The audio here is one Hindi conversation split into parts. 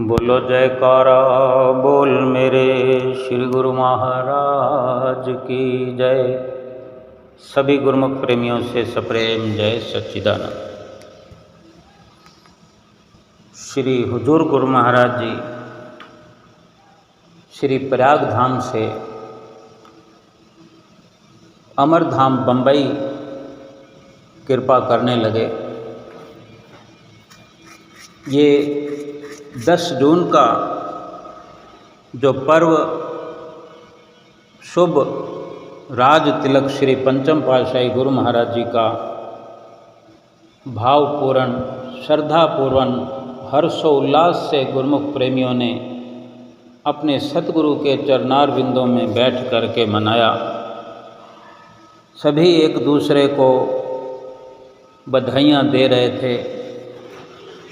बोलो जयकारा बोल मेरे श्री गुरु महाराज की जय। सभी गुरुमुख प्रेमियों से सप्रेम जय सच्चिदानंद। श्री हुजूर गुरु महाराज जी श्री प्रयाग धाम से अमर धाम बम्बई कृपा करने लगे। ये 10 जून का जो पर्व शुभ राज तिलक श्री पंचम पातशाही गुरु महाराज जी का भावपूर्ण श्रद्धापूर्वक हर्षोल्लास से गुरुमुख प्रेमियों ने अपने सतगुरु के चरणार बिंदों में बैठ करके मनाया। सभी एक दूसरे को बधाइयाँ दे रहे थे।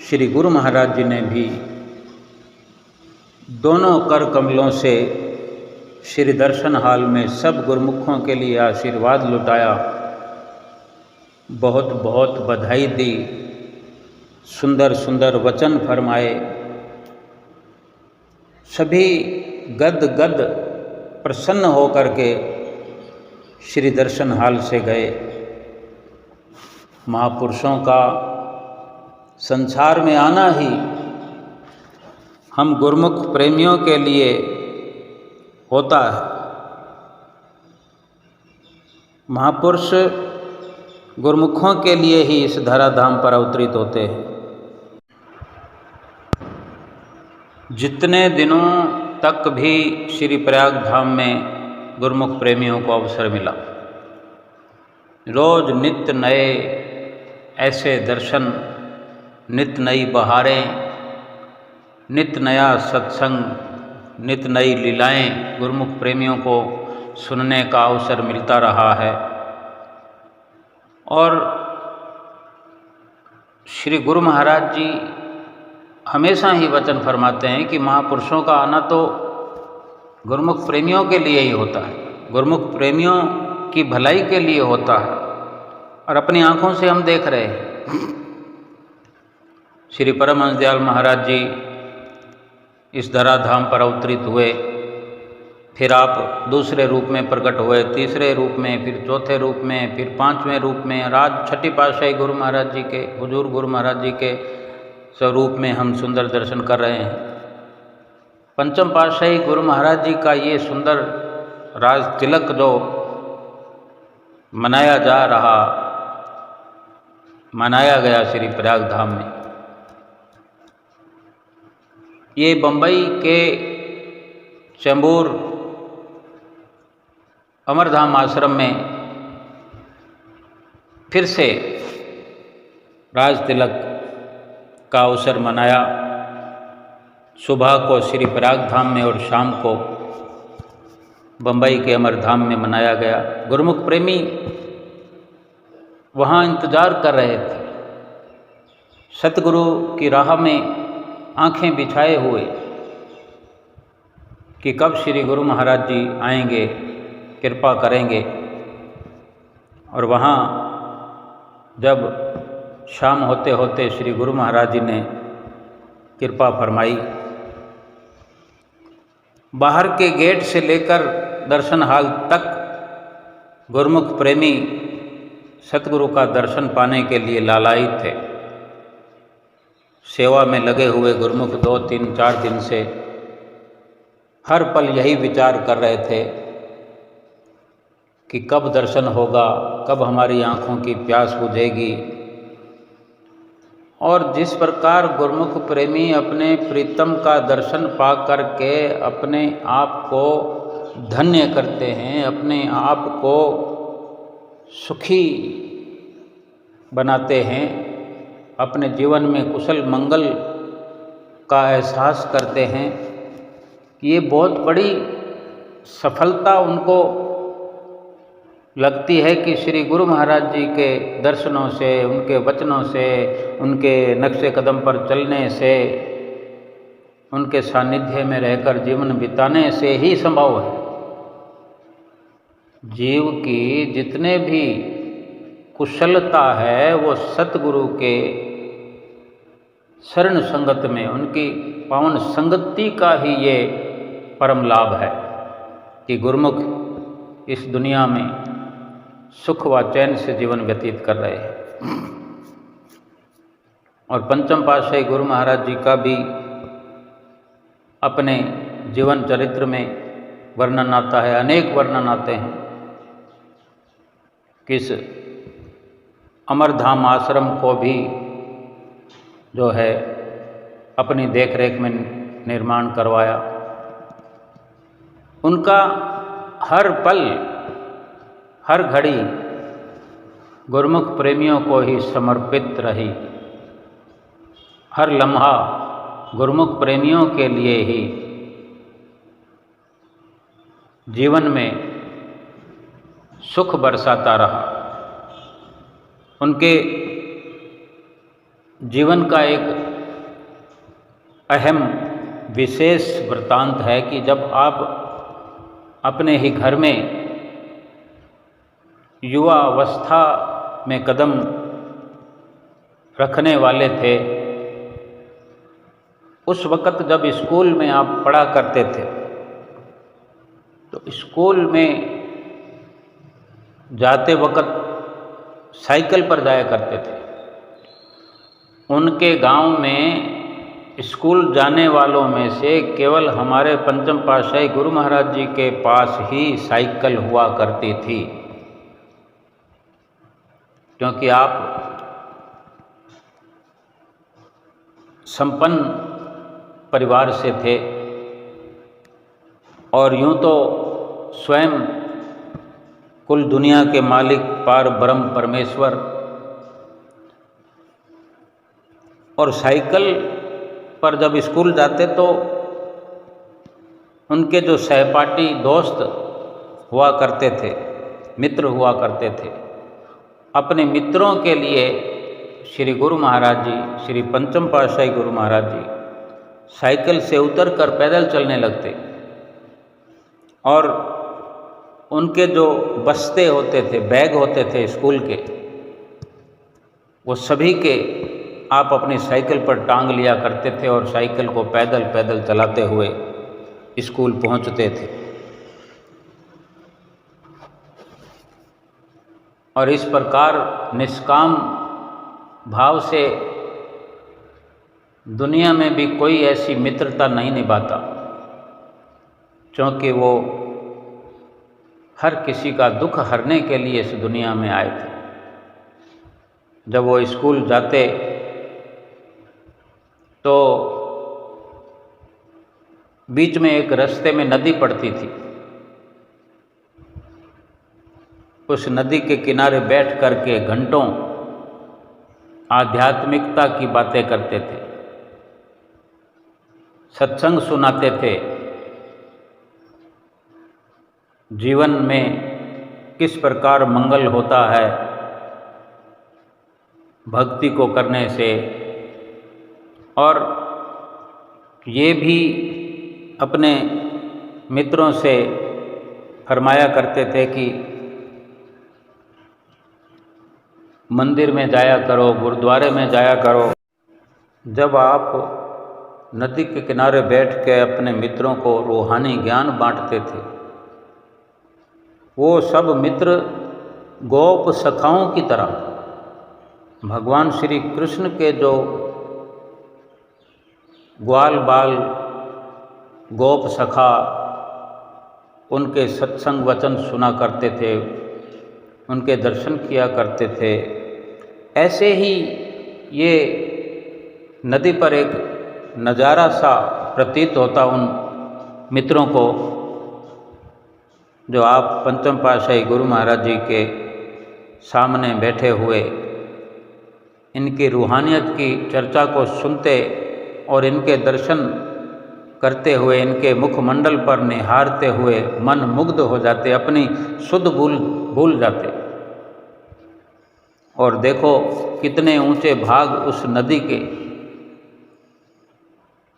श्री गुरु महाराज जी ने भी दोनों कर कमलों से श्री दर्शन हाल में सब गुरुमुखों के लिए आशीर्वाद लुटाया, बहुत बहुत बधाई दी, सुंदर सुंदर वचन फरमाए। सभी गद गद प्रसन्न होकर के श्री दर्शन हाल से गए। महापुरुषों का संसार में आना ही हम गुरुमुख प्रेमियों के लिए होता है। महापुरुष गुरुमुखों के लिए ही इस धराधाम पर अवतरित होते हैं। जितने दिनों तक भी श्री प्रयाग धाम में गुरुमुख प्रेमियों को अवसर मिला, रोज नित्य नए ऐसे दर्शन, नित्य नई बहारें, नित्य नया सत्संग, नित्य नई लीलाएं गुरुमुख प्रेमियों को सुनने का अवसर मिलता रहा है। और श्री गुरु महाराज जी हमेशा ही वचन फरमाते हैं कि महापुरुषों का आना तो गुरुमुख प्रेमियों के लिए ही होता है, गुरुमुख प्रेमियों की भलाई के लिए होता है। और अपनी आँखों से हम देख रहे हैं, श्री परमहंस दयाल महाराज जी इस धराधाम पर अवतरित हुए, फिर आप दूसरे रूप में प्रकट हुए, तीसरे रूप में, फिर चौथे रूप में, फिर 5वें रूप में, और आज छठी पातशाही गुरु महाराज जी के, हुजूर गुरु महाराज जी के स्वरूप में हम सुंदर दर्शन कर रहे हैं। पंचम पातशाही गुरु महाराज जी का ये सुंदर राज तिलक जो मनाया गया श्री प्रयाग धाम में, ये बम्बई के चैम्बूर अमरधाम आश्रम में फिर से राज तिलक का अवसर मनाया। सुबह को श्री प्रयाग धाम में और शाम को बम्बई के अमरधाम में मनाया गया। गुरुमुख प्रेमी वहाँ इंतज़ार कर रहे थे, सतगुरु की राह में आंखें बिछाए हुए कि कब श्री गुरु महाराज जी आएंगे, कृपा करेंगे। और वहाँ जब शाम होते होते श्री गुरु महाराज जी ने कृपा फरमाई। बाहर के गेट से लेकर दर्शन हाल तक गुरुमुख प्रेमी सतगुरु का दर्शन पाने के लिए लालायित थे। सेवा में लगे हुए गुरुमुख 2, 3, 4 दिन से हर पल यही विचार कर रहे थे कि कब दर्शन होगा, कब हमारी आँखों की प्यास बुझेगी। और जिस प्रकार गुरुमुख प्रेमी अपने प्रीतम का दर्शन पा करके अपने आप को धन्य करते हैं, अपने आप को सुखी बनाते हैं, अपने जीवन में कुशल मंगल का एहसास करते हैं, ये बहुत बड़ी सफलता उनको लगती है कि श्री गुरु महाराज जी के दर्शनों से, उनके वचनों से, उनके नक्शे कदम पर चलने से, उनके सानिध्य में रहकर जीवन बिताने से ही संभव है। जीव की जितने भी कुशलता है वो सतगुरु के शरण संगत में, उनकी पावन संगति का ही ये परम लाभ है कि गुरुमुख इस दुनिया में सुख व चैन से जीवन व्यतीत कर रहे हैं। और पंचम पातशाही गुरु महाराज जी का भी अपने जीवन चरित्र में वर्णन आता है, अनेक वर्णन आते हैं। किस अमरधाम आश्रम को भी जो है अपनी देखरेख में निर्माण करवाया। उनका हर पल हर घड़ी गुरुमुख प्रेमियों को ही समर्पित रही, हर लम्हा गुरुमुख प्रेमियों के लिए ही जीवन में सुख बरसाता रहा। उनके जीवन का एक अहम विशेष वृत्तांत है कि जब आप अपने ही घर में युवा अवस्था में कदम रखने वाले थे, उस वक़्त जब स्कूल में आप पढ़ा करते थे तो स्कूल में जाते वक़्त साइकिल पर जाया करते थे। उनके गांव में स्कूल जाने वालों में से केवल हमारे पंचम पातशाही गुरु महाराज जी के पास ही साइकिल हुआ करती थी, क्योंकि आप संपन्न परिवार से थे और यूं तो स्वयं कुल दुनिया के मालिक पार ब्रह्म परमेश्वर, और साइकिल पर जब स्कूल जाते तो उनके जो सहपाठी दोस्त हुआ करते थे, मित्र हुआ करते थे, अपने मित्रों के लिए श्री गुरु महाराज जी, श्री पंचम पातशाही गुरु महाराज जी साइकिल से उतरकर पैदल चलने लगते और उनके जो बस्ते होते थे, बैग होते थे स्कूल के, वो सभी के आप अपनी साइकिल पर टांग लिया करते थे और साइकिल को पैदल पैदल चलाते हुए स्कूल पहुंचते थे। और इस प्रकार निष्काम भाव से दुनिया में भी कोई ऐसी मित्रता नहीं निभाता, क्योंकि वो हर किसी का दुख हरने के लिए इस दुनिया में आए थे। जब वो स्कूल जाते तो बीच में एक रास्ते में नदी पड़ती थी, उस नदी के किनारे बैठ करके घंटों आध्यात्मिकता की बातें करते थे, सत्संग सुनाते थे, जीवन में किस प्रकार मंगल होता है भक्ति को करने से। और ये भी अपने मित्रों से फरमाया करते थे कि मंदिर में जाया करो, गुरुद्वारे में जाया करो। जब आप नदी के किनारे बैठ के अपने मित्रों को रूहानी ज्ञान बांटते थे, वो सब मित्र गोप सखाओं की तरह भगवान श्री कृष्ण के जो ग्वाल बाल गोप सखा, उनके सत्संग वचन सुना करते थे, उनके दर्शन किया करते थे। ऐसे ही ये नदी पर एक नज़ारा सा प्रतीत होता उन मित्रों को, जो आप पंचम पातशाही गुरु महाराज जी के सामने बैठे हुए इनकी रूहानियत की चर्चा को सुनते और इनके दर्शन करते हुए, इनके मुखमंडल पर निहारते हुए मन मुग्ध हो जाते, अपनी शुद्ध भूल जाते। और देखो कितने ऊंचे भाग उस नदी के,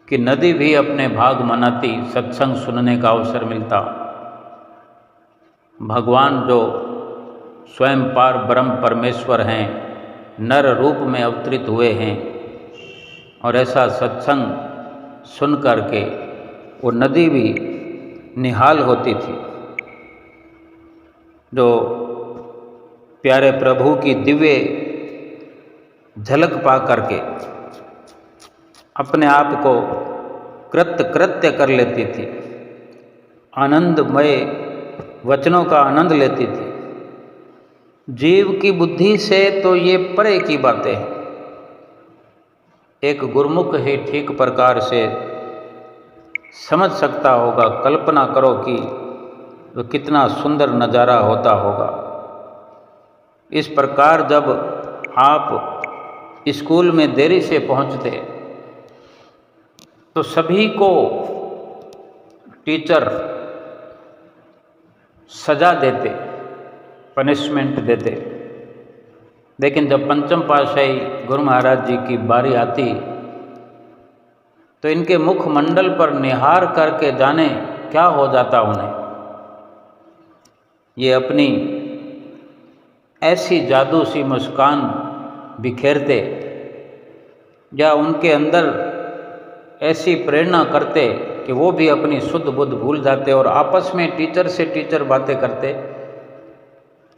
कि नदी भी अपने भाग मनाती, सत्संग सुनने का अवसर मिलता। भगवान जो स्वयं पार ब्रह्म परमेश्वर हैं, नर रूप में अवतरित हुए हैं और ऐसा सत्संग सुन कर के वो नदी भी निहाल होती थी। जो प्यारे प्रभु की दिव्य झलक पा करके अपने आप को कृत्य कर लेती थी, आनंदमय वचनों का आनंद लेती थी। जीव की बुद्धि से तो ये परे की बातें हैं। एक गुरुमुख ही ठीक प्रकार से समझ सकता होगा। कल्पना करो कि वो कितना सुंदर नज़ारा होता होगा। इस प्रकार जब आप स्कूल में देरी से पहुंचते तो सभी को टीचर सजा देते, पनिशमेंट देते, लेकिन जब पंचम पातशाही गुरु महाराज जी की बारी आती तो इनके मुखमंडल पर निहार करके जाने क्या हो जाता उन्हें। ये अपनी ऐसी जादू सी मुस्कान बिखेरते या उनके अंदर ऐसी प्रेरणा करते कि वो भी अपनी शुद्ध बुद्ध भूल जाते और आपस में टीचर से टीचर बातें करते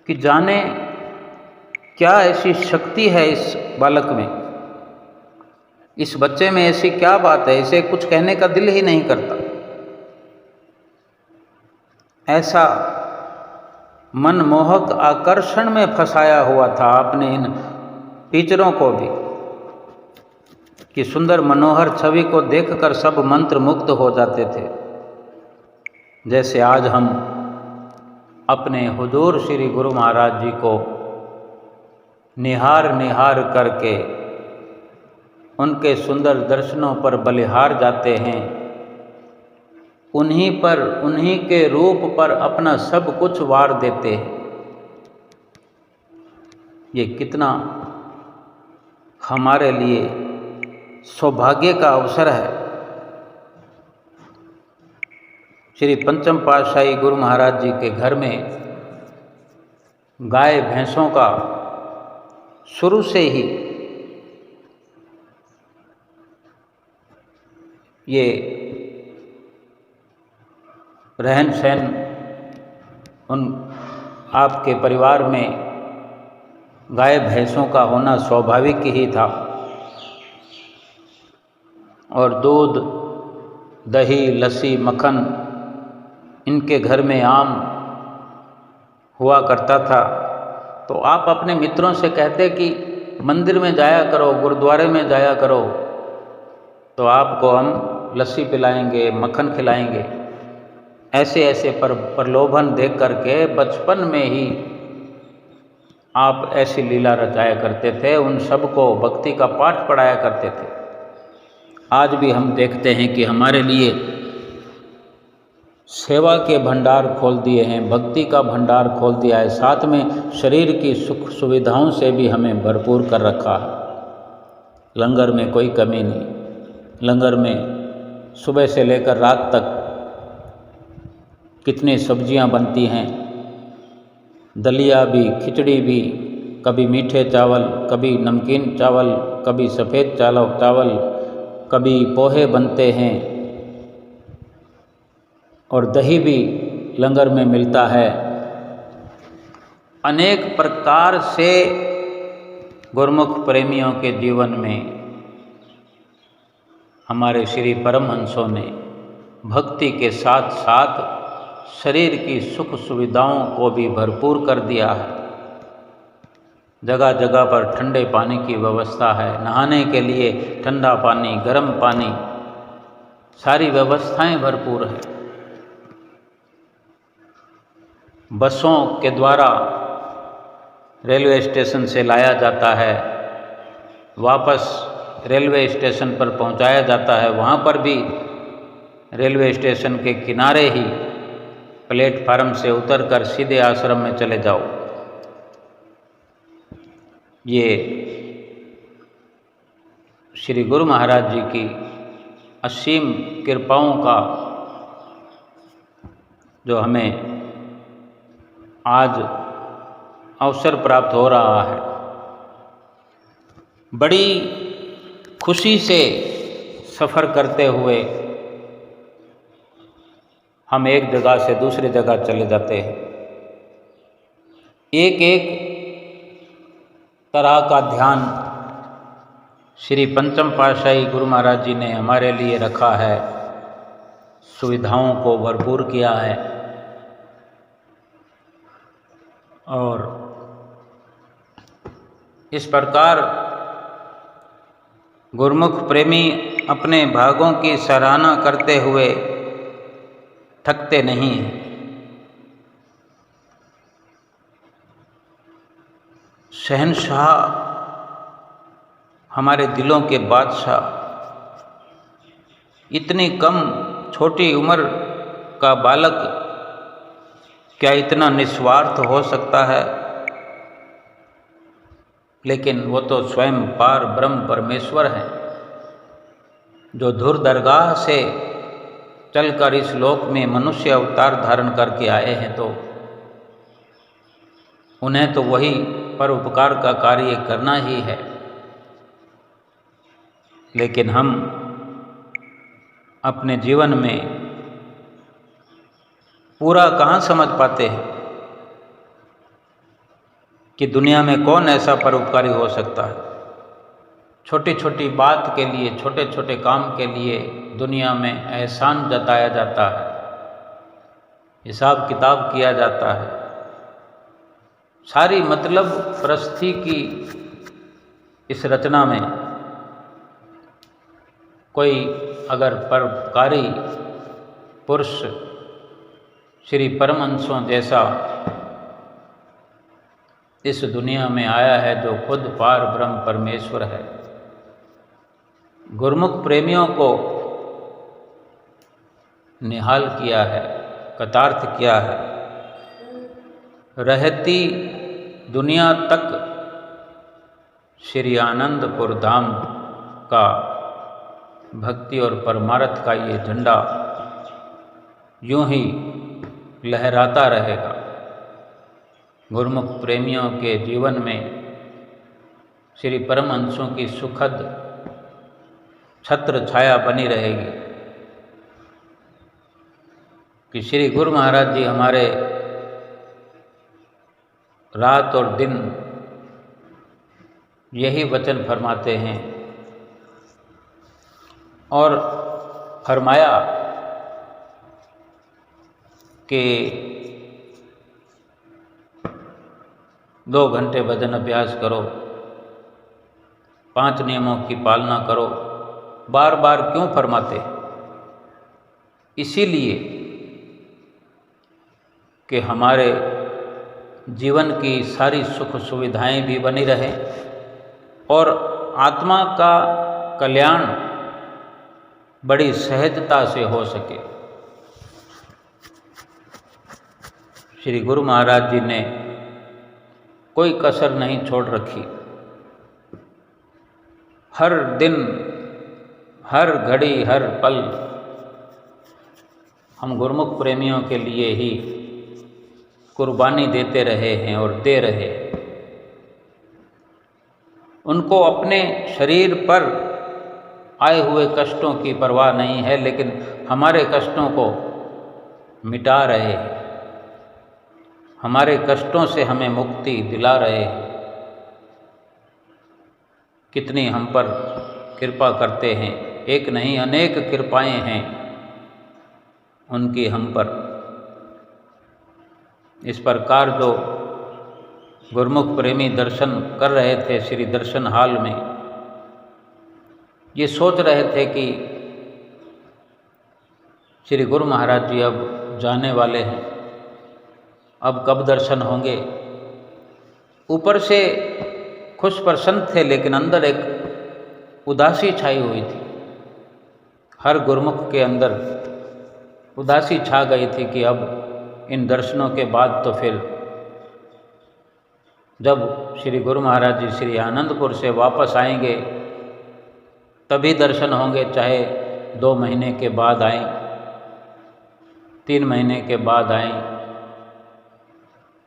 कि जाने क्या ऐसी शक्ति है इस बालक में, इस बच्चे में ऐसी क्या बात है, इसे कुछ कहने का दिल ही नहीं करता। ऐसा मनमोहक आकर्षण में फंसाया हुआ था आपने इन टीचरों को भी कि सुंदर मनोहर छवि को देखकर सब मंत्र मुग्ध हो जाते थे। जैसे आज हम अपने हुजूर श्री गुरु महाराज जी को निहार करके उनके सुंदर दर्शनों पर बलिहार जाते हैं, उन्हीं के रूप पर अपना सब कुछ वार देते हैं। ये कितना हमारे लिए सौभाग्य का अवसर है। श्री पंचम पातशाही गुरु महाराज जी के घर में गाय भैंसों का शुरू से ही ये रहन सहन उन आपके परिवार में गाय भैंसों का होना स्वाभाविक ही था। और दूध, दही, लस्सी, मक्खन इनके घर में आम हुआ करता था। तो आप अपने मित्रों से कहते कि मंदिर में जाया करो, गुरुद्वारे में जाया करो, तो आपको हम लस्सी पिलाएंगे, मक्खन खिलाएंगे। ऐसे प्रलोभन देख करके बचपन में ही आप ऐसी लीला रचाया करते थे, उन सबको भक्ति का पाठ पढ़ाया करते थे। आज भी हम देखते हैं कि हमारे लिए सेवा के भंडार खोल दिए हैं, भक्ति का भंडार खोल दिया है, साथ में शरीर की सुख सुविधाओं से भी हमें भरपूर कर रखा है। लंगर में कोई कमी नहीं। लंगर में सुबह से लेकर रात तक कितनी सब्जियां बनती हैं, दलिया भी, खिचड़ी भी, कभी मीठे चावल, कभी नमकीन चावल, कभी सफ़ेद चावल, कभी पोहे बनते हैं और दही भी लंगर में मिलता है। अनेक प्रकार से गुरुमुख प्रेमियों के जीवन में हमारे श्री परमहंसों ने भक्ति के साथ साथ शरीर की सुख सुविधाओं को भी भरपूर कर दिया है। जगह जगह पर ठंडे पानी की व्यवस्था है, नहाने के लिए ठंडा पानी, गर्म पानी, सारी व्यवस्थाएं भरपूर है। बसों के द्वारा रेलवे स्टेशन से लाया जाता है, वापस रेलवे स्टेशन पर पहुंचाया जाता है। वहाँ पर भी रेलवे स्टेशन के किनारे ही प्लेटफार्म से उतरकर सीधे आश्रम में चले जाओ। ये श्री गुरु महाराज जी की असीम कृपाओं का जो हमें आज अवसर प्राप्त हो रहा है। बड़ी खुशी से सफ़र करते हुए हम एक जगह से दूसरी जगह चले जाते हैं। एक एक तरह का ध्यान श्री पंचम पातशाही गुरु महाराज जी ने हमारे लिए रखा है, सुविधाओं को भरपूर किया है। और इस प्रकार गुरुमुख प्रेमी अपने भागों की सराहना करते हुए थकते नहीं हैं। शहंशाह, हमारे दिलों के बादशाह, इतनी कम छोटी उम्र का बालक क्या इतना निस्वार्थ हो सकता है? लेकिन वो तो स्वयं पार ब्रह्म परमेश्वर हैं, जो धुर दरगाह से चलकर इस लोक में मनुष्य अवतार धारण करके आए हैं, तो उन्हें तो वही परोपकार का कार्य करना ही है। लेकिन हम अपने जीवन में पूरा कहाँ समझ पाते हैं कि दुनिया में कौन ऐसा परोपकारी हो सकता है। छोटी छोटी बात के लिए, छोटे छोटे काम के लिए दुनिया में एहसान जताया जाता है, हिसाब किताब किया जाता है। सारी मतलब प्रस्थिति की इस रचना में कोई अगर परोपकारी पुरुष श्री परमहंसों जैसा इस दुनिया में आया है, जो खुद पार ब्रह्म परमेश्वर है, गुरुमुख प्रेमियों को निहाल किया है, कृतार्थ किया है, रहती दुनिया तक श्री आनंदपुर धाम का भक्ति और परमार्थ का ये झंडा यूं ही लहराता रहेगा। गुरुमुख प्रेमियों के जीवन में श्री परमहंसों की सुखद छत्र छाया बनी रहेगी कि श्री गुरु महाराज जी हमारे रात और दिन यही वचन फरमाते हैं। और फरमाया कि 2 घंटे भजन अभ्यास करो, 5 नियमों की पालना करो। बार बार क्यों फरमाते? इसीलिए कि हमारे जीवन की सारी सुख सुविधाएं भी बनी रहें और आत्मा का कल्याण बड़ी सहजता से हो सके। श्री गुरु महाराज जी ने कोई कसर नहीं छोड़ रखी। हर दिन, हर घड़ी, हर पल हम गुरुमुख प्रेमियों के लिए ही कुर्बानी देते रहे हैं और दे रहे हैं। उनको अपने शरीर पर आए हुए कष्टों की परवाह नहीं है, लेकिन हमारे कष्टों को मिटा रहे हैं, हमारे कष्टों से हमें मुक्ति दिला रहे हैं। कितनी हम पर कृपा करते हैं, एक नहीं अनेक कृपाएं हैं उनकी हम पर। इस प्रकार जो गुरुमुख प्रेमी दर्शन कर रहे थे श्री दर्शन हाल में, ये सोच रहे थे कि श्री गुरु महाराज जी अब जाने वाले हैं, अब कब दर्शन होंगे। ऊपर से खुश प्रसन्न थे, लेकिन अंदर एक उदासी छाई हुई थी। हर गुरुमुख के अंदर उदासी छा गई थी कि अब इन दर्शनों के बाद तो फिर जब श्री गुरु महाराज जी श्री आनंदपुर से वापस आएंगे तभी दर्शन होंगे, चाहे 2 महीने के बाद आएं, 3 महीने के बाद आएं,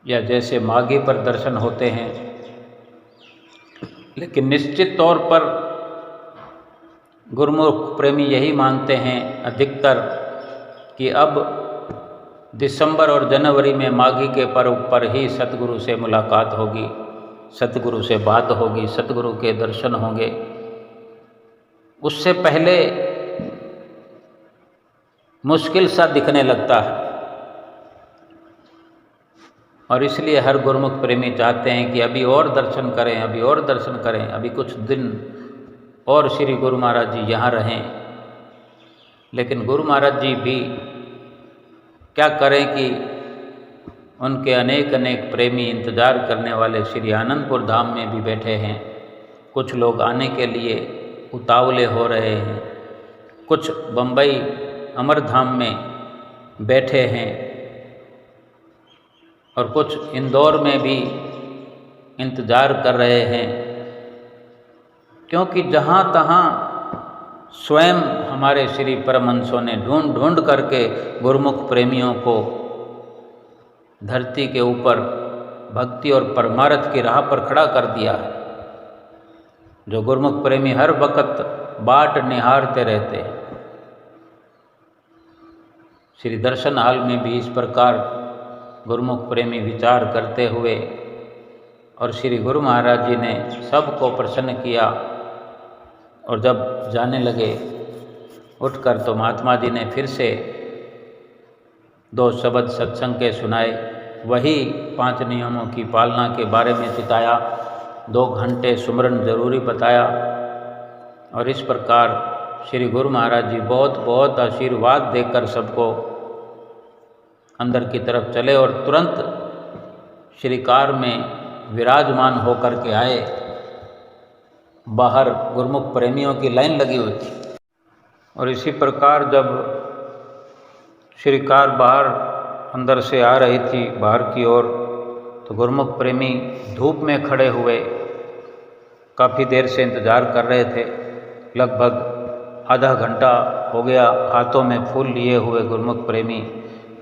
या जैसे माघी पर दर्शन होते हैं। लेकिन निश्चित तौर पर गुरुमुख प्रेमी यही मानते हैं अधिकतर कि अब दिसंबर और जनवरी में माघी के पर्व पर ही सतगुरु से मुलाकात होगी, सतगुरु से बात होगी, सतगुरु के दर्शन होंगे। उससे पहले मुश्किल सा दिखने लगता है और इसलिए हर गुरुमुख प्रेमी चाहते हैं कि अभी और दर्शन करें, अभी और दर्शन करें, अभी कुछ दिन और श्री गुरु महाराज जी यहाँ रहें। लेकिन गुरु महाराज जी भी क्या करें कि उनके अनेक अनेक प्रेमी इंतज़ार करने वाले श्री आनंदपुर धाम में भी बैठे हैं। कुछ लोग आने के लिए उतावले हो रहे हैं, कुछ बम्बई अमरधाम में बैठे हैं और कुछ इंदौर में भी इंतज़ार कर रहे हैं, क्योंकि जहाँ तहाँ स्वयं हमारे श्री परमहंसों ने ढूंढ ढूंढ करके गुरुमुख प्रेमियों को धरती के ऊपर भक्ति और परमार्थ की राह पर खड़ा कर दिया है। जो गुरुमुख प्रेमी हर वक्त बाट निहारते रहते हैं। श्री दर्शन हाल में भी इस प्रकार गुरुमुख प्रेमी विचार करते हुए और श्री गुरु महाराज जी ने सबको प्रसन्न किया और जब जाने लगे उठकर तो महात्मा जी ने फिर से 2 शब्द सत्संग के सुनाए, वही 5 नियमों की पालना के बारे में चिताया, 2 घंटे सुमरन जरूरी बताया और इस प्रकार श्री गुरु महाराज जी बहुत बहुत आशीर्वाद देकर सबको अंदर की तरफ चले और तुरंत श्री कार में विराजमान होकर के आए। बाहर गुरुमुख प्रेमियों की लाइन लगी हुई थी और इसी प्रकार जब श्री कार बाहर अंदर से आ रही थी बाहर की ओर, तो गुरुमुख प्रेमी धूप में खड़े हुए काफ़ी देर से इंतज़ार कर रहे थे। लगभग आधा घंटा हो गया हाथों में फूल लिए हुए गुरुमुख प्रेमी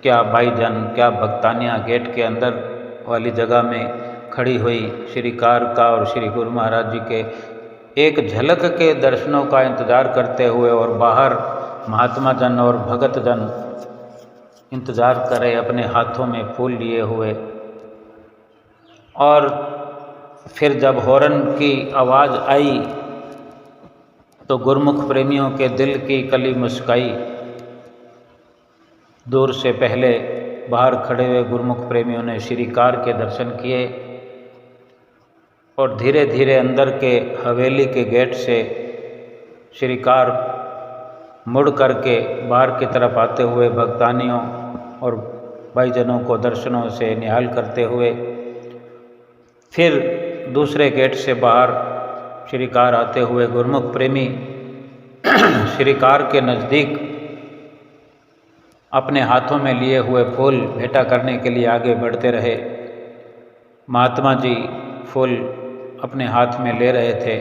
क्या भाईजान क्या भक्तानियाँ गेट के अंदर वाली जगह में खड़ी हुई श्री कार का और श्री गुरु महाराज जी के एक झलक के दर्शनों का इंतज़ार करते हुए और बाहर महात्मा जन और भगत जन इंतज़ार करे अपने हाथों में फूल लिए हुए। और फिर जब हॉर्न की आवाज़ आई तो गुरुमुख प्रेमियों के दिल की कली मुस्काई। दूर से पहले बाहर खड़े हुए गुरुमुख प्रेमियों ने श्री कार के दर्शन किए और धीरे धीरे अंदर के हवेली के गेट से श्री कार मुड़ करके बाहर की तरफ आते हुए भक्तानियों और भाईजनों को दर्शनों से निहाल करते हुए फिर दूसरे गेट से बाहर श्री कार आते हुए गुरुमुख प्रेमी श्री कार के नज़दीक अपने हाथों में लिए हुए फूल भेंटा करने के लिए आगे बढ़ते रहे। महात्मा जी फूल अपने हाथ में ले रहे थे,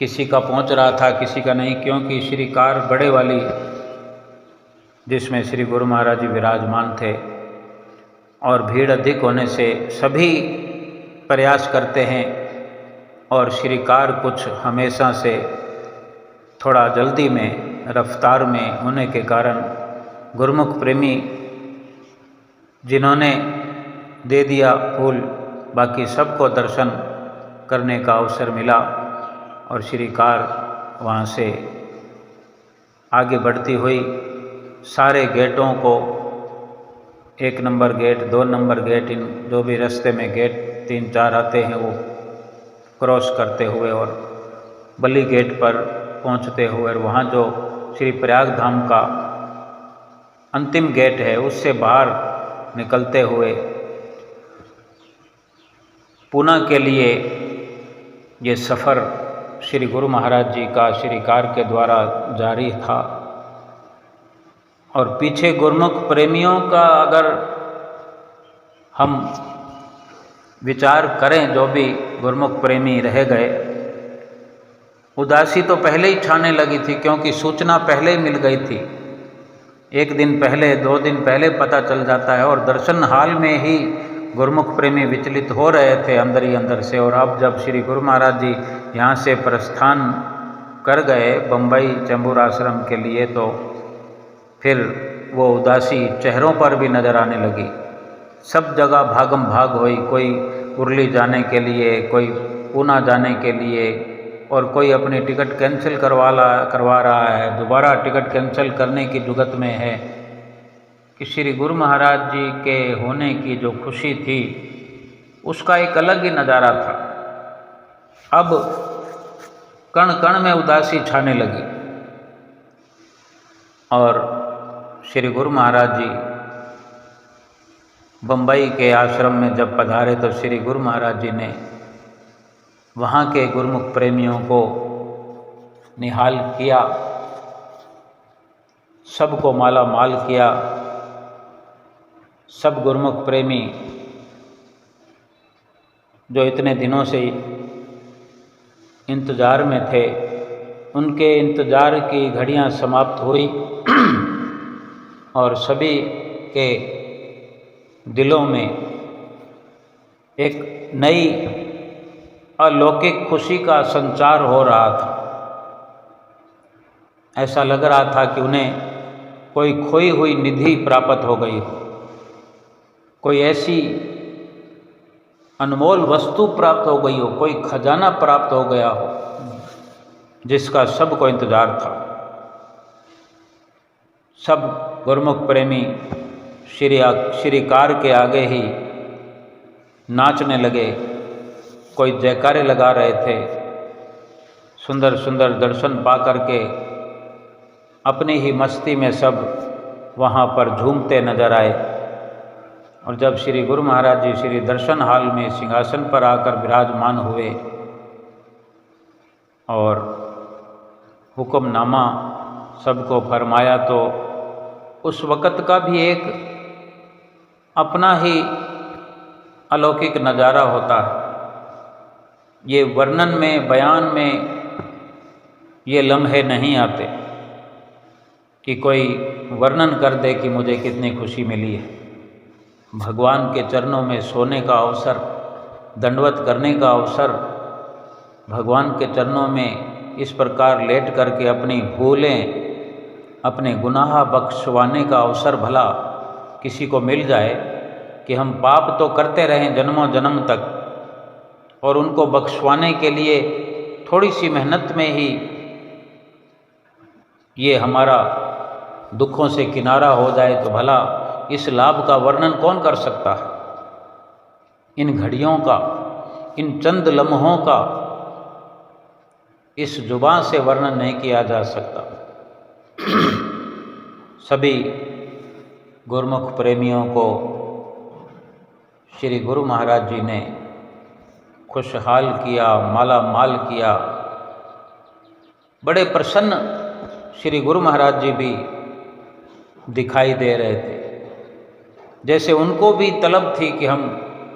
किसी का पहुंच रहा था किसी का नहीं, क्योंकि श्री कार बड़े वाली जिसमें श्री गुरु महाराज जी विराजमान थे और भीड़ अधिक होने से सभी प्रयास करते हैं और श्री कार कुछ हमेशा से थोड़ा जल्दी में रफ्तार में होने के कारण गुरुमुख प्रेमी जिन्होंने दे दिया फूल बाकी सबको दर्शन करने का अवसर मिला और श्री कार वहाँ से आगे बढ़ती हुई सारे गेटों को 1 नंबर गेट 2 नंबर गेट इन जो भी रास्ते में गेट 3-4 आते हैं वो क्रॉस करते हुए और बलि गेट पर पहुँचते हुए और वहाँ जो श्री प्रयाग धाम का अंतिम गेट है उससे बाहर निकलते हुए पूना के लिए ये सफ़र श्री गुरु महाराज जी का श्री कार के द्वारा जारी था। और पीछे गुरुमुख प्रेमियों का अगर हम विचार करें, जो भी गुरुमुख प्रेमी रह गए, उदासी तो पहले ही छाने लगी थी क्योंकि सूचना पहले ही मिल गई थी। 1 दिन पहले 2 दिन पहले पता चल जाता है और दर्शन हाल में ही गुरुमुख प्रेमी विचलित हो रहे थे अंदर ही अंदर से। और अब जब श्री गुरु महाराज जी यहाँ से प्रस्थान कर गए बम्बई चैम्बूर आश्रम के लिए, तो फिर वो उदासी चेहरों पर भी नज़र आने लगी। सब जगह भागम भाग हुई, कोई उरली जाने के लिए, कोई पूना जाने के लिए, और कोई अपनी टिकट कैंसिल करवा रहा है, दोबारा टिकट कैंसिल करने की जुगत में है कि श्री गुरु महाराज जी के होने की जो खुशी थी उसका एक अलग ही नज़ारा था। अब कण कण में उदासी छाने लगी। और श्री गुरु महाराज जी बम्बई के आश्रम में जब पधारे तो श्री गुरु महाराज जी ने वहाँ के गुरुमुख प्रेमियों को निहाल किया, सबको माला माल किया। सब गुरुमुख प्रेमी जो इतने दिनों से इंतज़ार में थे, उनके इंतज़ार की घड़ियां समाप्त हुई और सभी के दिलों में एक नई अलौकिक खुशी का संचार हो रहा था। ऐसा लग रहा था कि उन्हें कोई खोई हुई निधि प्राप्त हो गई हो, कोई ऐसी अनमोल वस्तु प्राप्त हो गई हो, कोई खजाना प्राप्त हो गया हो जिसका सबको इंतज़ार था। सब गुरुमुख प्रेमी श्रीकार के आगे ही नाचने लगे, कोई जयकारे लगा रहे थे। सुंदर सुंदर दर्शन पा करके अपनी ही मस्ती में सब वहाँ पर झूमते नजर आए। और जब श्री गुरु महाराज जी श्री दर्शन हाल में सिंहासन पर आकर विराजमान हुए और हुक्मनामा सबको फरमाया, तो उस वक़्त का भी एक अपना ही अलौकिक नज़ारा होता है। ये वर्णन में, बयान में ये लम्हे नहीं आते कि कोई वर्णन कर दे कि मुझे कितनी खुशी मिली है। भगवान के चरणों में सोने का अवसर, दंडवत करने का अवसर, भगवान के चरणों में इस प्रकार लेट करके अपनी भूलें, अपने गुनाह बख्शवाने का अवसर भला किसी को मिल जाए कि हम पाप तो करते रहें जन्मों जन्म तक, और उनको बख्शवाने के लिए थोड़ी सी मेहनत में ही ये हमारा दुखों से किनारा हो जाए, तो भला इस लाभ का वर्णन कौन कर सकता है। इन घड़ियों का, इन चंद लम्हों का इस जुबान से वर्णन नहीं किया जा सकता। सभी गुरुमुख प्रेमियों को श्री गुरु महाराज जी ने खुशहाल किया, माला माल किया। बड़े प्रसन्न श्री गुरु महाराज जी भी दिखाई दे रहे थे, जैसे उनको भी तलब थी कि हम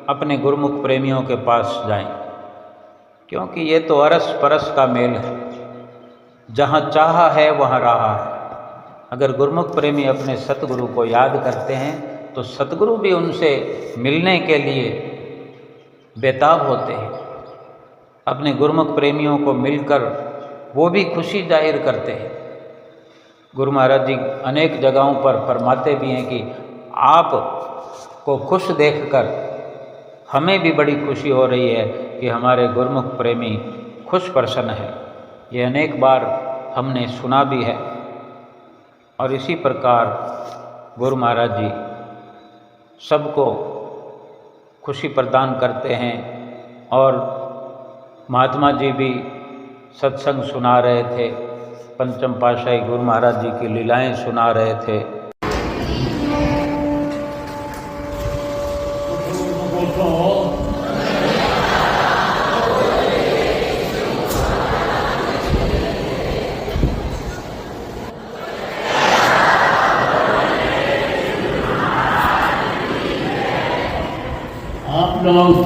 अपने गुरुमुख प्रेमियों के पास जाएं, क्योंकि ये तो अरस परस का मेल है, जहाँ चाहा है वहाँ रहा है। अगर गुरुमुख प्रेमी अपने सतगुरु को याद करते हैं तो सतगुरु भी उनसे मिलने के लिए बेताब होते हैं। अपने गुरुमुख प्रेमियों को मिलकर वो भी खुशी जाहिर करते हैं। गुरु महाराज जी अनेक जगहों पर फरमाते भी हैं कि आप को खुश देखकर हमें भी बड़ी खुशी हो रही है कि हमारे गुरुमुख प्रेमी खुश प्रसन्न है। ये अनेक बार हमने सुना भी है। और इसी प्रकार गुरु महाराज जी सबको खुशी प्रदान करते हैं। और महात्मा जी भी सत्संग सुना रहे थे, पंचम पातशाही गुरु महाराज जी की लीलाएं सुना रहे थे। आप लोग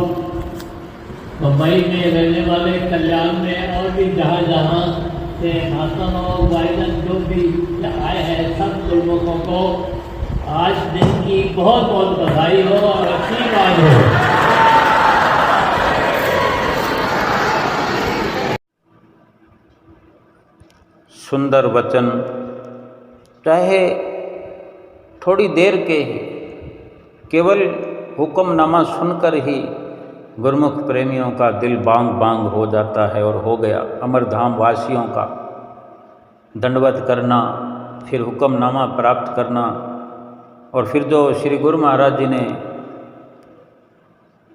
मुंबई में रहने वाले, कल्याण में और भी जहाँ जहाँ से भाषण और वायरल जो भी आए हैं, सब गुरुमुखों को आज दिन की बहुत बहुत बधाई हो और आशीर्वाद हो। सुंदर वचन, चाहे थोड़ी देर के ही, केवल हुक्मनामा सुनकर ही गुरुमुख प्रेमियों का दिल बांग बांग हो जाता है। और हो गया। अमरधाम वासियों का दंडवत करना, फिर हुक्मनामा प्राप्त करना, और फिर जो श्री गुरु महाराज जी ने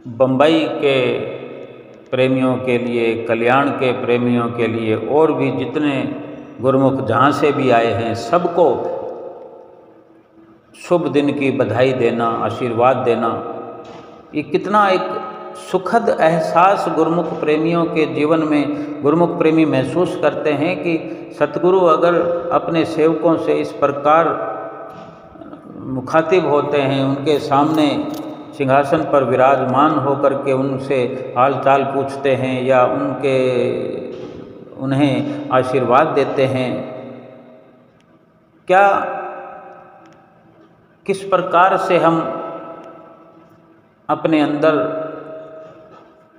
बम्बई के प्रेमियों के लिए, कल्याण के प्रेमियों के लिए, और भी जितने गुरुमुख जहाँ से भी आए हैं, सबको शुभ दिन की बधाई देना, आशीर्वाद देना, ये कितना एक सुखद एहसास गुरुमुख प्रेमियों के जीवन में गुरुमुख प्रेमी महसूस करते हैं कि सतगुरु अगर अपने सेवकों से इस प्रकार मुखातिब होते हैं, उनके सामने सिंहासन पर विराजमान होकर के उनसे हाल चाल पूछते हैं या उन्हें आशीर्वाद देते हैं, क्या किस प्रकार से हम अपने अंदर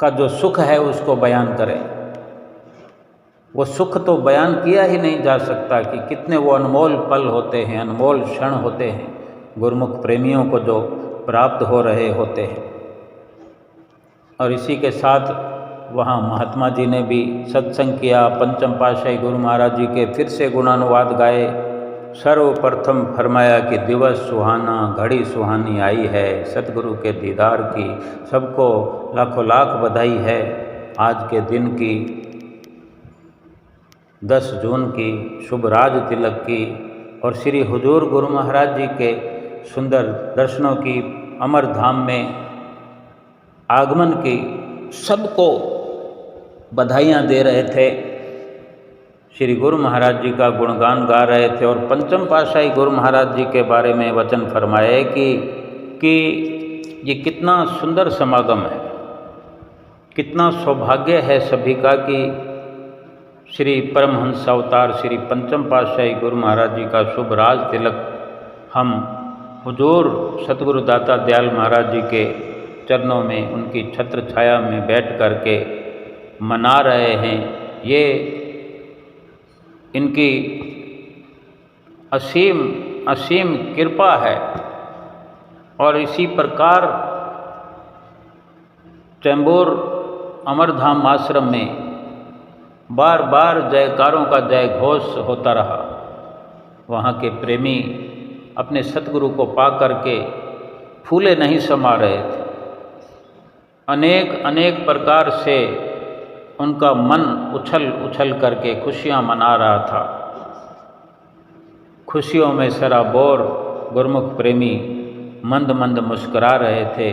का जो सुख है उसको बयान करें। वो सुख तो बयान किया ही नहीं जा सकता कि कितने वो अनमोल पल होते हैं, अनमोल क्षण होते हैं गुरुमुख प्रेमियों को जो प्राप्त हो रहे होते हैं। और इसी के साथ वहाँ महात्मा जी ने भी सत्संग किया, पंचम पातशाही गुरु महाराज जी के फिर से गुणानुवाद गाए। सर्वप्रथम फरमाया कि दिवस सुहाना, घड़ी सुहानी आई है, सतगुरु के दीदार की सबको लाखों लाख बधाई है। आज के दिन की 10 जून की शुभ राज तिलक की और श्री हुजूर गुरु महाराज जी के सुंदर दर्शनों की, अमरधाम में आगमन की सबको बधाइयाँ दे रहे थे, श्री गुरु महाराज जी का गुणगान गा रहे थे। और पंचम पातशाही गुरु महाराज जी के बारे में वचन फरमाए कि ये कितना सुंदर समागम है, कितना सौभाग्य है सभी का कि श्री परमहंस अवतार श्री पंचम पातशाही गुरु महाराज जी का शुभ राज तिलक हम हुजूर सतगुरु दाता दयाल महाराज जी के चरणों में, उनकी छत्र छाया में बैठ कर के मना रहे हैं। ये इनकी असीम कृपा है। और इसी प्रकार चैम्बूर अमरधाम आश्रम में बार बार जयकारों का जय घोष होता रहा। वहाँ के प्रेमी अपने सतगुरु को पा करके फूले नहीं समा रहे थे, अनेक प्रकार से उनका मन उछल करके खुशियाँ मना रहा था। खुशियों में सराबोर गुरुमुख प्रेमी मंद मंद मुस्कुरा रहे थे।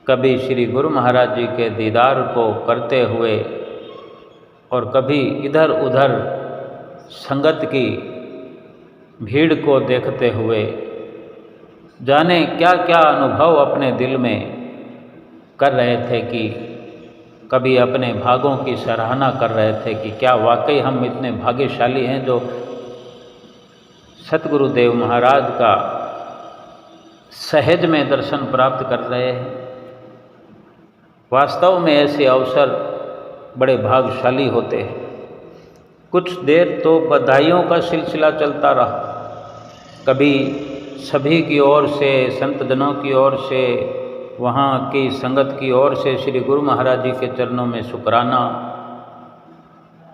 कभी श्री गुरु महाराज जी के दीदार को करते हुए और कभी इधर उधर संगत की भीड़ को देखते हुए, जाने क्या क्या अनुभव अपने दिल में कर रहे थे कि कभी अपने भागों की सराहना कर रहे थे कि क्या वाकई हम इतने भाग्यशाली हैं जो सतगुरुदेव महाराज का सहज में दर्शन प्राप्त कर रहे हैं। वास्तव में ऐसे अवसर बड़े भाग्यशाली होते हैं। कुछ देर तो बधाइयों का सिलसिला चलता रहा, कभी सभी की ओर से, संतजनों की ओर से, वहाँ की संगत की ओर से श्री गुरु महाराज जी के चरणों में शुक्राना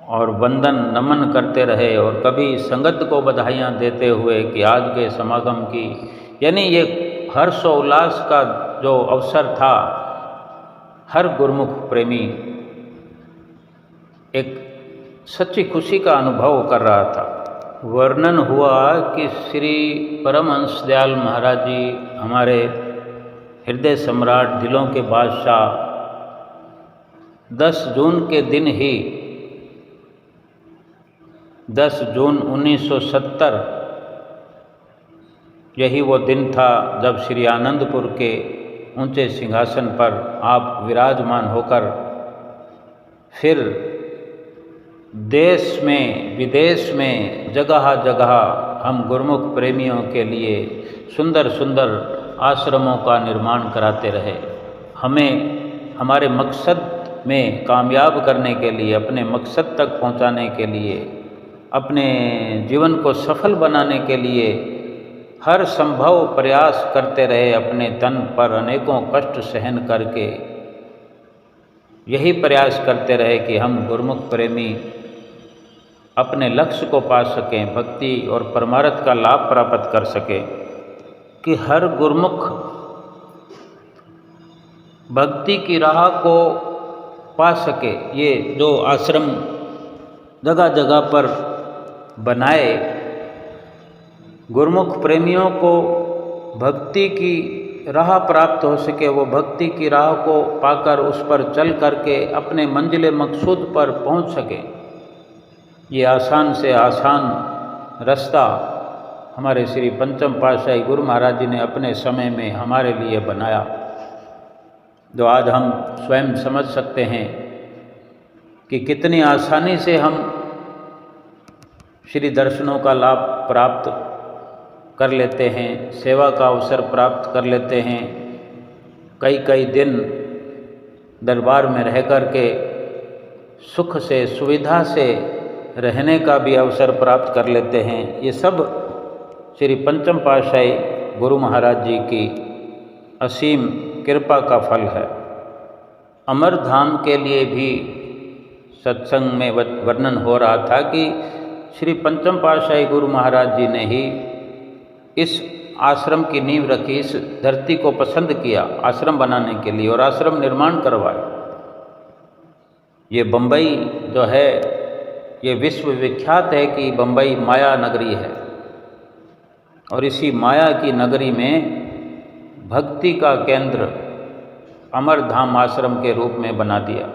और वंदन नमन करते रहे, और कभी संगत को बधाइयाँ देते हुए कि आज के समागम की, यानी ये हर्ष और उल्लास का जो अवसर था, हर गुरुमुख प्रेमी एक सच्ची खुशी का अनुभव कर रहा था। वर्णन हुआ कि श्री परमहंस दयाल महाराज जी, हमारे हृदय सम्राट, दिलों के बादशाह, 10 जून के दिन ही, 10 जून 1970, यही वो दिन था जब श्री आनंदपुर के ऊंचे सिंहासन पर आप विराजमान होकर फिर देश में विदेश में जगह जगह हम गुरुमुख प्रेमियों के लिए सुंदर सुंदर आश्रमों का निर्माण कराते रहे। हमें हमारे मकसद में कामयाब करने के लिए, अपने मकसद तक पहुंचाने के लिए अपने जीवन को सफल बनाने के लिए हर संभव प्रयास करते रहे, अपने तन पर अनेकों कष्ट सहन करके यही प्रयास करते रहे कि हम गुरुमुख प्रेमी अपने लक्ष्य को पा सकें, भक्ति और परमार्थ का लाभ प्राप्त कर सकें, कि हर गुरुमुख भक्ति की राह को पा सके। ये जो आश्रम जगह जगह पर बनाए, गुरुमुख प्रेमियों को भक्ति की राह प्राप्त हो सके, वो भक्ति की राह को पाकर उस पर चल करके अपने मंजिल मकसूद पर पहुंच सके। ये आसान से आसान रास्ता हमारे श्री पंचम पातशाही गुरु महाराज जी ने अपने समय में हमारे लिए बनाया, जो आज हम स्वयं समझ सकते हैं कि कितनी आसानी से हम श्री दर्शनों का लाभ प्राप्त कर लेते हैं, सेवा का अवसर प्राप्त कर लेते हैं, कई कई दिन दरबार में रह कर के सुख से सुविधा से रहने का भी अवसर प्राप्त कर लेते हैं। ये सब श्री पंचम पातशाही गुरु महाराज जी की असीम कृपा का फल है। अमर धाम के लिए भी सत्संग में वर्णन हो रहा था कि श्री पंचम पातशाही गुरु महाराज जी ने ही इस आश्रम की नींव रखी, इस धरती को पसंद किया आश्रम बनाने के लिए और आश्रम निर्माण करवाया। ये बम्बई जो है, ये विश्व विख्यात है कि बम्बई माया नगरी है, और इसी माया की नगरी में भक्ति का केंद्र अमरधाम आश्रम के रूप में बना दिया।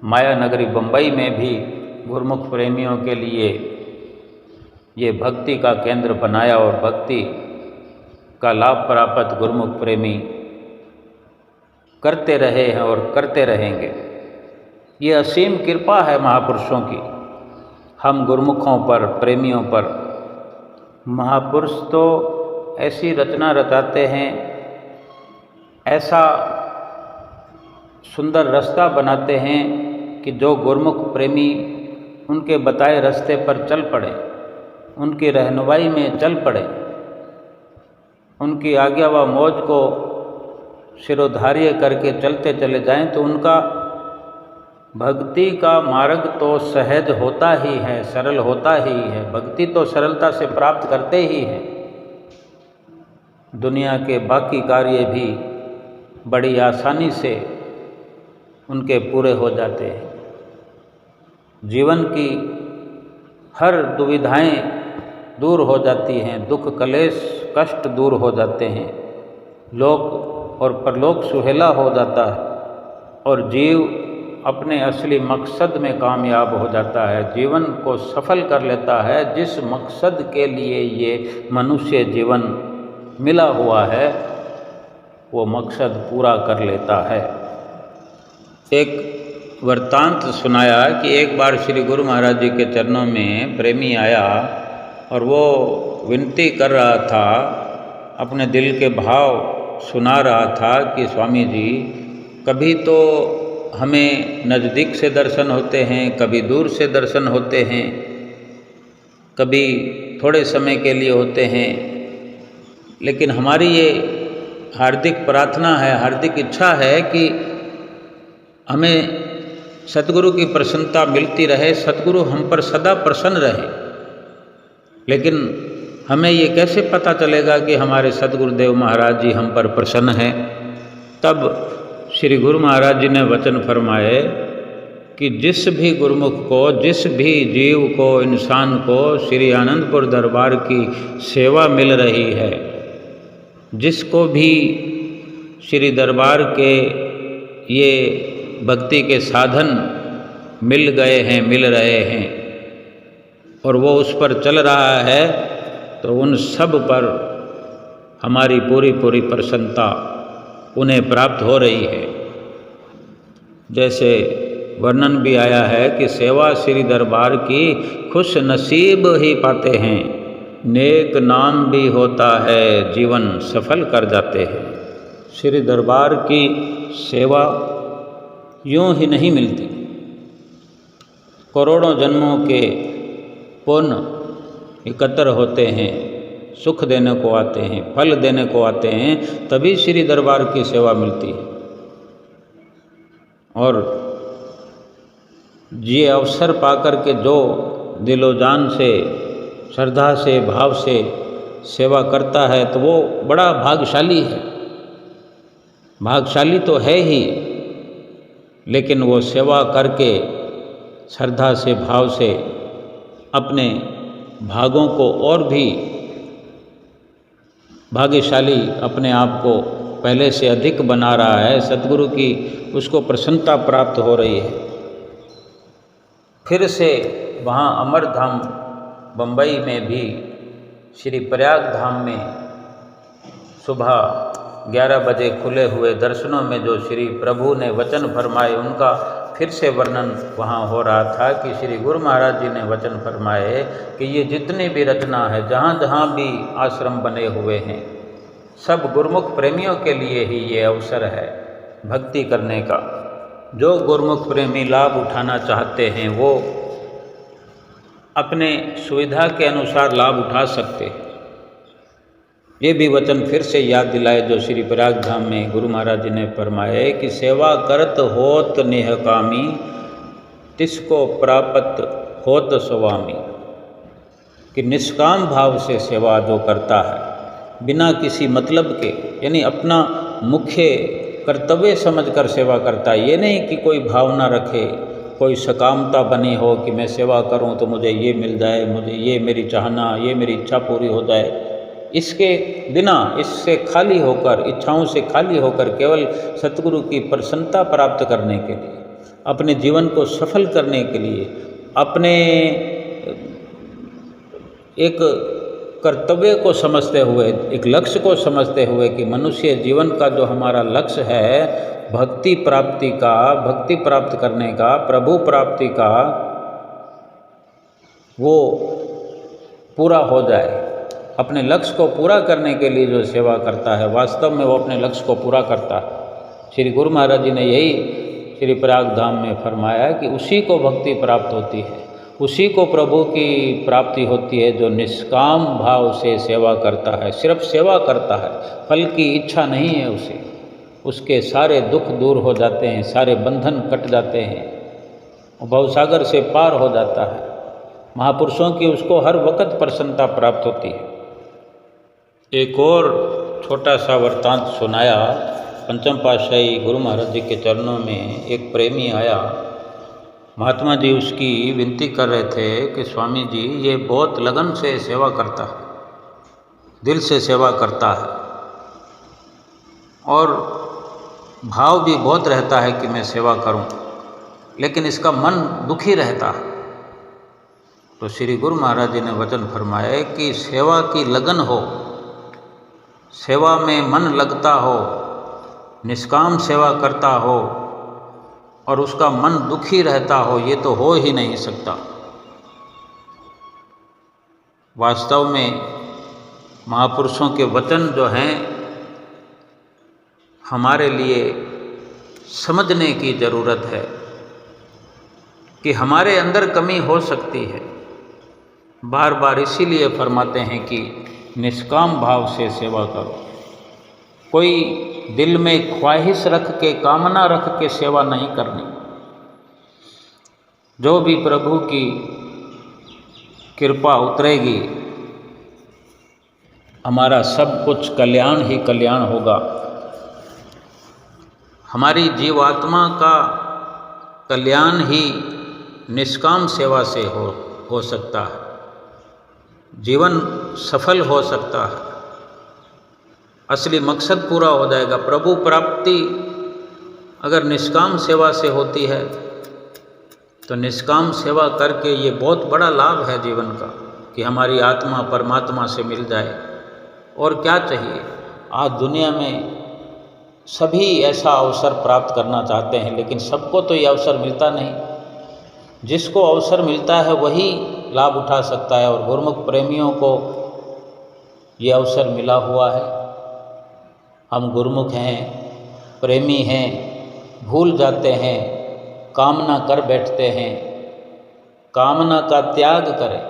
माया नगरी बम्बई में भी गुरुमुख प्रेमियों के लिए ये भक्ति का केंद्र बनाया, और भक्ति का लाभ प्राप्त गुरुमुख प्रेमी करते रहे हैं और करते रहेंगे। ये असीम कृपा है महापुरुषों की हम गुरुमुखों पर, प्रेमियों पर। महापुरुष तो ऐसी रचना रचाते हैं, ऐसा सुंदर रास्ता बनाते हैं कि जो गुरुमुख प्रेमी उनके बताए रास्ते पर चल पड़े, उनकी रहनुमाई में चल पड़े, उनकी आज्ञा व मौज को शिरोधार्य करके चलते चले जाएं, तो उनका भक्ति का मार्ग तो सहज होता ही है, सरल होता ही है। भक्ति तो सरलता से प्राप्त करते ही हैं। दुनिया के बाकी कार्य भी बड़ी आसानी से उनके पूरे हो जाते हैं। जीवन की हर दुविधाएं दूर हो जाती हैं, दुख कलेश कष्ट दूर हो जाते हैं, लोक और परलोक सुहेला हो जाता है, और जीव अपने असली मकसद में कामयाब हो जाता है, जीवन को सफल कर लेता है। जिस मकसद के लिए ये मनुष्य जीवन मिला हुआ है, वो मकसद पूरा कर लेता है। एक वृत्तांत सुनाया कि एक बार श्री गुरु महाराज जी के चरणों में प्रेमी आया और वो विनती कर रहा था, अपने दिल के भाव सुना रहा था कि स्वामी जी, कभी तो हमें नज़दीक से दर्शन होते हैं, कभी दूर से दर्शन होते हैं, कभी थोड़े समय के लिए होते हैं, लेकिन हमारी ये हार्दिक प्रार्थना है, हार्दिक इच्छा है कि हमें सतगुरु की प्रसन्नता मिलती रहे, सतगुरु हम पर सदा प्रसन्न रहे। लेकिन हमें ये कैसे पता चलेगा कि हमारे सतगुरुदेव महाराज जी हम पर प्रसन्न हैं? तब श्री गुरु महाराज जी ने वचन फरमाए कि जिस भी गुरुमुख को, जिस भी जीव को, इंसान को श्री आनंदपुर दरबार की सेवा मिल रही है, जिसको भी श्री दरबार के ये भक्ति के साधन मिल गए हैं, मिल रहे हैं, और वो उस पर चल रहा है, तो उन सब पर हमारी पूरी पूरी प्रसन्नता उन्हें प्राप्त हो रही है। जैसे वर्णन भी आया है कि सेवा श्री दरबार की खुश नसीब ही पाते हैं, नेक नाम भी होता है, जीवन सफल कर जाते हैं। श्री दरबार की सेवा यूं ही नहीं मिलती, करोड़ों जन्मों के पुण्य एकत्र होते हैं, सुख देने को आते हैं, फल देने को आते हैं, तभी श्री दरबार की सेवा मिलती है। और ये अवसर पाकर के जो दिलो जान से, श्रद्धा से, भाव से सेवा करता है तो वो बड़ा भाग्यशाली है। भाग्यशाली तो है ही, लेकिन वो सेवा करके श्रद्धा से, भाव से अपने भागों को और भी भाग्यशाली अपने आप को पहले से अधिक बना रहा है। सद्गुरु की उसको प्रसन्नता प्राप्त हो रही है। फिर से वहाँ अमरधाम बम्बई में भी श्री प्रयाग धाम में सुबह 11 बजे खुले हुए दर्शनों में जो श्री प्रभु ने वचन फरमाए, उनका फिर से वर्णन वहाँ हो रहा था कि श्री गुरु महाराज जी ने वचन फरमाए कि ये जितनी भी रचना है, जहाँ जहाँ भी आश्रम बने हुए हैं, सब गुरुमुख प्रेमियों के लिए ही ये अवसर है भक्ति करने का। जो गुरुमुख प्रेमी लाभ उठाना चाहते हैं वो अपने सुविधा के अनुसार लाभ उठा सकते हैं। ये भी वचन फिर से याद दिलाए जो श्री प्रयाग धाम में गुरु महाराज जी ने फरमाए कि सेवा करत होत निहकामी, तिसको प्राप्त होत स्वामी। कि निष्काम भाव से सेवा जो करता है, बिना किसी मतलब के, यानी अपना मुख्य कर्तव्य समझकर सेवा करता है। ये नहीं कि कोई भावना रखे, कोई सकामता बनी हो कि मैं सेवा करूं तो मुझे ये मिल जाए, मुझे ये मेरी चाहना, ये मेरी इच्छा पूरी हो जाए। इसके बिना, इससे खाली होकर, इच्छाओं से खाली होकर केवल सतगुरु की प्रसन्नता प्राप्त करने के लिए, अपने जीवन को सफल करने के लिए, अपने एक कर्तव्य को समझते हुए, एक लक्ष्य को समझते हुए कि मनुष्य जीवन का जो हमारा लक्ष्य है भक्ति प्राप्ति का, भक्ति प्राप्त करने का, प्रभु प्राप्ति का, वो पूरा हो जाए। अपने लक्ष्य को पूरा करने के लिए जो सेवा करता है, वास्तव में वो अपने लक्ष्य को पूरा करता है। श्री गुरु महाराज जी ने यही श्री प्रयाग धाम में फरमाया कि उसी को भक्ति प्राप्त होती है, उसी को प्रभु की प्राप्ति होती है जो निष्काम भाव से सेवा करता है, सिर्फ सेवा करता है, फल की इच्छा नहीं है उसे। उसके सारे दुख दूर हो जाते हैं, सारे बंधन कट जाते हैं, भवसागर से पार हो जाता है। महापुरुषों की उसको हर वक्त प्रसन्नता प्राप्त होती है। एक और छोटा सा वृत्तांत सुनाया। पंचम पातशाही गुरु महाराज जी के चरणों में एक प्रेमी आया। महात्मा जी उसकी विनती कर रहे थे कि स्वामी जी ये बहुत लगन से सेवा करता है, दिल से सेवा करता है और भाव भी बहुत रहता है कि मैं सेवा करूं, लेकिन इसका मन दुखी रहता है। तो श्री गुरु महाराज जी ने वचन फरमाए कि सेवा की लगन हो, सेवा में मन लगता हो, निष्काम सेवा करता हो और उसका मन दुखी रहता हो, ये तो हो ही नहीं सकता। वास्तव में महापुरुषों के वचन जो हैं हमारे लिए समझने की ज़रूरत है कि हमारे अंदर कमी हो सकती है। बार बार इसीलिए फरमाते हैं कि निष्काम भाव से सेवा करो। कोई दिल में ख्वाहिश रख के, कामना रख के सेवा नहीं करनी। जो भी प्रभु की कृपा उतरेगी, हमारा सब कुछ कल्याण ही कल्याण होगा। हमारी जीवात्मा का कल्याण ही निष्काम सेवा से हो सकता है। जीवन सफल हो सकता है, असली मकसद पूरा हो जाएगा। प्रभु प्राप्ति अगर निष्काम सेवा से होती है तो निष्काम सेवा करके ये बहुत बड़ा लाभ है जीवन का कि हमारी आत्मा परमात्मा से मिल जाए। और क्या चाहिए? आज दुनिया में सभी ऐसा अवसर प्राप्त करना चाहते हैं, लेकिन सबको तो ये अवसर मिलता नहीं। जिसको अवसर मिलता है वही लाभ उठा सकता है और गुरुमुख प्रेमियों को ये अवसर मिला हुआ है। हम गुरुमुख हैं, प्रेमी हैं, भूल जाते हैं, कामना कर बैठते हैं। कामना का त्याग करें,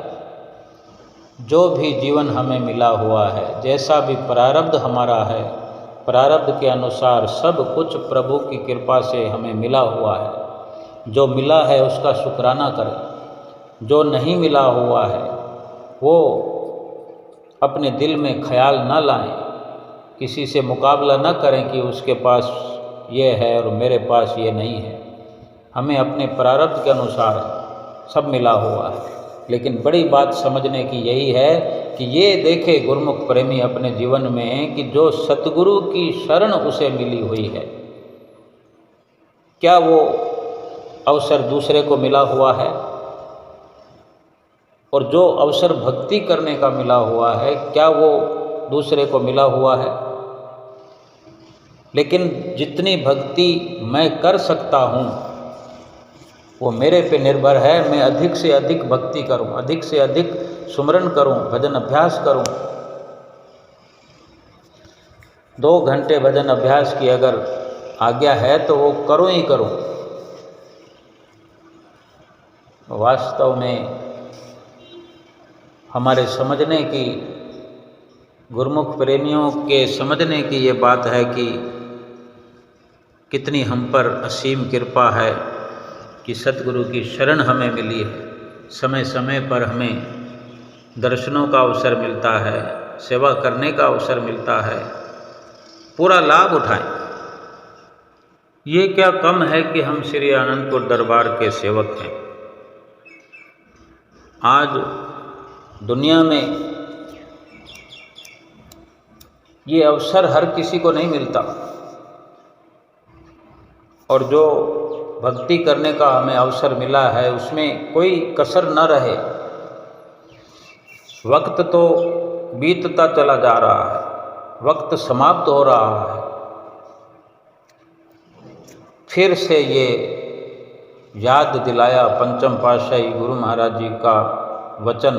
जो भी जीवन हमें मिला हुआ है, जैसा भी प्रारब्ध हमारा है, प्रारब्ध के अनुसार सब कुछ प्रभु की कृपा से हमें मिला हुआ है। जो मिला है उसका शुक्राना करें, जो नहीं मिला हुआ है वो अपने दिल में ख्याल न लाएं, किसी से मुकाबला न करें कि उसके पास ये है और मेरे पास ये नहीं है। हमें अपने प्रारब्ध के अनुसार सब मिला हुआ है। लेकिन बड़ी बात समझने की यही है कि ये देखे गुरुमुख प्रेमी अपने जीवन में कि जो सतगुरु की शरण उसे मिली हुई है, क्या वो अवसर दूसरे को मिला हुआ है? और जो अवसर भक्ति करने का मिला हुआ है, क्या वो दूसरे को मिला हुआ है? लेकिन जितनी भक्ति मैं कर सकता हूँ वो मेरे पे निर्भर है। मैं अधिक से अधिक भक्ति करूँ, अधिक से अधिक सुमरन करूँ, भजन अभ्यास करूँ। 2 घंटे भजन अभ्यास की अगर आज्ञा है तो वो करूँ ही करूँ। वास्तव में हमारे समझने की, गुरुमुख प्रेमियों के समझने की ये बात है कि कितनी हम पर असीम कृपा है कि सतगुरु की शरण हमें मिली है। समय समय पर हमें दर्शनों का अवसर मिलता है, सेवा करने का अवसर मिलता है। पूरा लाभ उठाएं। ये क्या कम है कि हम श्री आनंदपुर दरबार के सेवक हैं। आज दुनिया में ये अवसर हर किसी को नहीं मिलता, और जो भक्ति करने का हमें अवसर मिला है उसमें कोई कसर न रहे। वक्त तो बीतता चला जा रहा है, वक्त समाप्त हो रहा है। फिर से ये याद दिलाया पंचम पातशाही गुरु महाराज जी का वचन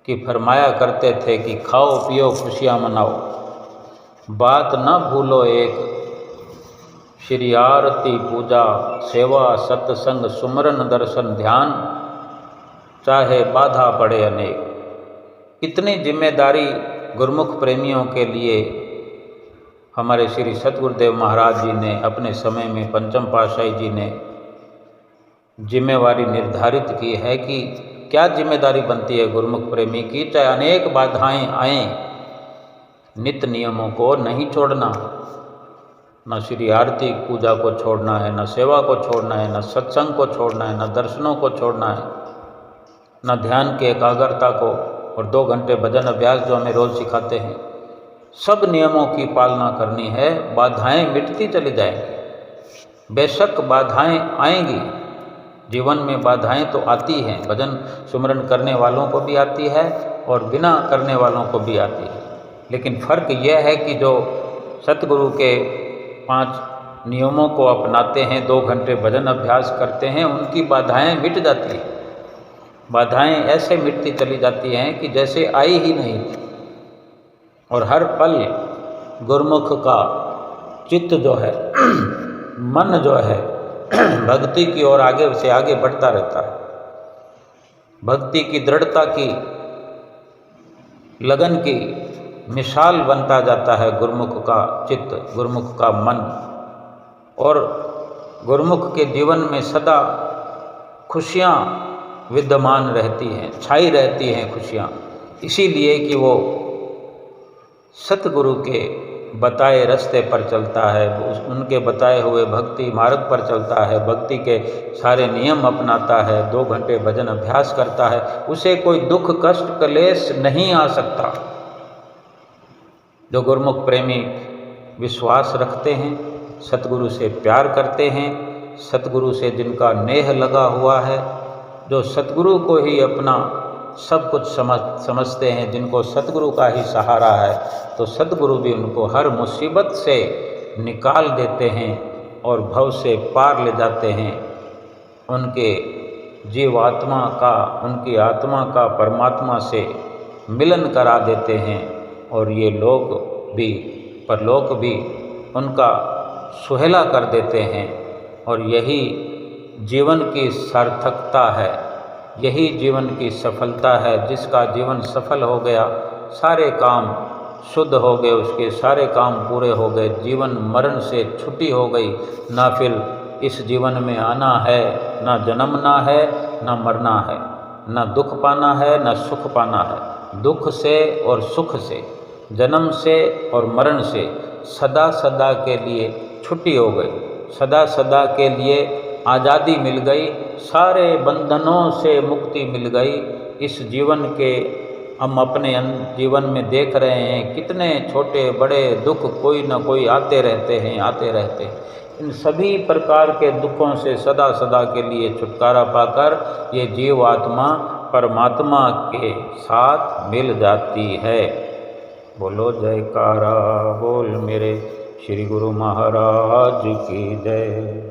कि फरमाया करते थे कि खाओ पियो खुशियाँ मनाओ, बात न भूलो एक, श्री आरती पूजा सेवा सत्संग सुमरन दर्शन ध्यान, चाहे बाधा पड़े अनेक। इतनी जिम्मेदारी गुरुमुख प्रेमियों के लिए हमारे श्री सतगुरुदेव महाराज जी ने अपने समय में, पंचम पातशाही जी ने जिम्मेवारी निर्धारित की है कि क्या जिम्मेदारी बनती है गुरुमुख प्रेमी की। चाहे अनेक बाधाएं आएँ, नित्य नियमों को नहीं छोड़ना, न श्री आरती पूजा को छोड़ना है, न सेवा को छोड़ना है, न सत्संग को छोड़ना है, न दर्शनों को छोड़ना है, न ध्यान की एकाग्रता को, और 2 घंटे भजन अभ्यास जो हमें रोज़ सिखाते हैं। सब नियमों की पालना करनी है। बाधाएं मिटती चली जाएंगी। बेशक बाधाएं आएंगी, जीवन में बाधाएं तो आती हैं। भजन सुमरन करने वालों को भी आती है और बिना करने वालों को भी आती है। लेकिन फ़र्क यह है कि जो सतगुरु के 5 नियमों को अपनाते हैं, 2 घंटे भजन अभ्यास करते हैं, उनकी बाधाएं मिट जाती हैं। बाधाएं ऐसे मिटती चली जाती हैं कि जैसे आई ही नहीं थी। और हर पल गुरुमुख का चित्त जो है, मन जो है, भक्ति की ओर आगे से आगे बढ़ता रहता है। भक्ति की दृढ़ता की, लगन की मिसाल बनता जाता है गुरुमुख का चित्त, गुरुमुख का मन। और गुरुमुख के जीवन में सदा खुशियाँ विद्यमान रहती हैं, छाई रहती हैं खुशियाँ, इसीलिए कि वो सतगुरु के बताए रास्ते पर चलता है, उनके बताए हुए भक्ति मार्ग पर चलता है, भक्ति के सारे नियम अपनाता है, 2 घंटे भजन अभ्यास करता है। उसे कोई दुख कष्ट क्लेश नहीं आ सकता। जो गुरुमुख प्रेमी विश्वास रखते हैं, सतगुरु से प्यार करते हैं, सतगुरु से जिनका नेह लगा हुआ है, जो सतगुरु को ही अपना सब कुछ समझते हैं, जिनको सतगुरु का ही सहारा है, तो सतगुरु भी उनको हर मुसीबत से निकाल देते हैं और भव से पार ले जाते हैं। उनके जीवात्मा का, उनकी आत्मा का परमात्मा से मिलन करा देते हैं। और ये लोग भी, परलोक भी उनका सुहेला कर देते हैं। और यही जीवन की सार्थकता है, यही जीवन की सफलता है। जिसका जीवन सफल हो गया, सारे काम शुद्ध हो गए, उसके सारे काम पूरे हो गए, जीवन मरण से छुट्टी हो गई। ना फिर इस जीवन में आना है, ना जन्मना है, ना मरना है, ना दुख पाना है, ना सुख पाना है। दुख से और सुख से, जन्म से और मरण से सदा सदा के लिए छुट्टी हो गई, सदा सदा के लिए आज़ादी मिल गई, सारे बंधनों से मुक्ति मिल गई। इस जीवन के हम अपने जीवन में देख रहे हैं कितने छोटे बड़े दुख कोई न कोई आते रहते हैं, आते रहते हैं। इन सभी प्रकार के दुखों से सदा सदा के लिए छुटकारा पाकर ये जीव आत्मा परमात्मा के साथ मिल जाती है। बोलो जयकारा बोल मेरे श्री गुरु महाराज की जय।